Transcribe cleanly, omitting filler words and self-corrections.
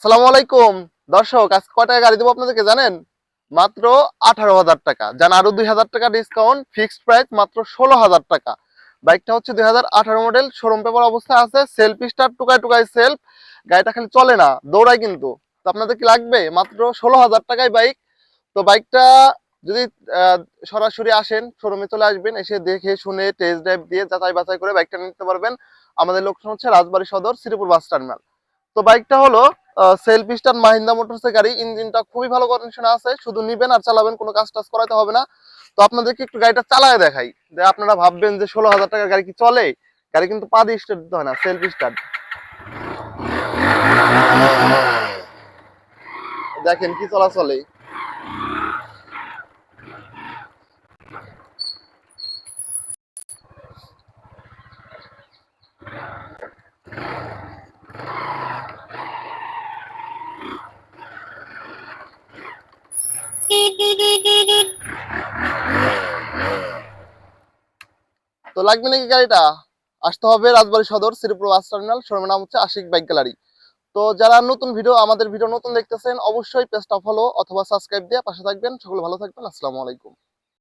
সালামু আলাইকুম দর্শক, আজকে কয় টাকা গাড়ি দেবো আপনাদেরকে জানেন? মাত্র 18,000 টাকা। জান আরো 2,000 টাকা ডিসকাউন্ট, ফিক্সড প্রাইস মাত্র 16,000 টাকা। বাইকটা হচ্ছে 2018 মডেল, শোরুম পেপার অবস্থায় আছে, সেলফ স্টার্ট, টুকায় টুকায় সেলফ। গাড়িটা খালি চলে না, দৌড়ায় কিন্তু। তো আপনাদের কি লাগবে? মাত্র 16,000 টাকায় বাইক। তো বাইকটা যদি আহ, সরাসরি আসেন, শোরুমে চলে আসবেন, এসে দেখে শুনে টেস্ট ড্রাইভ দিয়ে যাচাই বাছাই করে বাইকটা নিতে পারবেন। আমাদের লোকেশন হচ্ছে রাজবাড়ী সদর, শ্রীপুর বাস টার্মিনাল। তো বাইকটা হলো সেলফ স্টার্ট মাহিন্দ্রা মোটরসের গাড়ি। ইঞ্জিনটা খুবই ভালো কন্ডিশনে আছে, শুধু নিবেন আর চালাবেন, কোনো কাজ টাজ করাতে হবে না। তো আপনাদেরকে একটু গাড়িটা চালায় দেখাই, যে আপনারা ভাববেন যে 16,000 টাকার গাড়ি কি চলে। গাড়ি কিন্তু পা দিয়ে স্টার্ট দিতে হয় না, সেলফ স্টার্ট। দেখেন কি চলাচলে। তো লাগবে নাকি গাড়িটা? আসতে হবে রাজবাড়ী সদর, শ্রীপুর বাস টার্মিনাল। শোরুমের নাম হচ্ছে আশিক বাইক গ্যালারি। তো যারা নতুন আমাদের ভিডিও নতুন দেখতেছেন, অবশ্যই পেজটা ফলো অথবা সাবস্ক্রাইব দিয়ে পাশে থাকবেন। সকলে ভালো থাকবেন। আসসালামু আলাইকুম।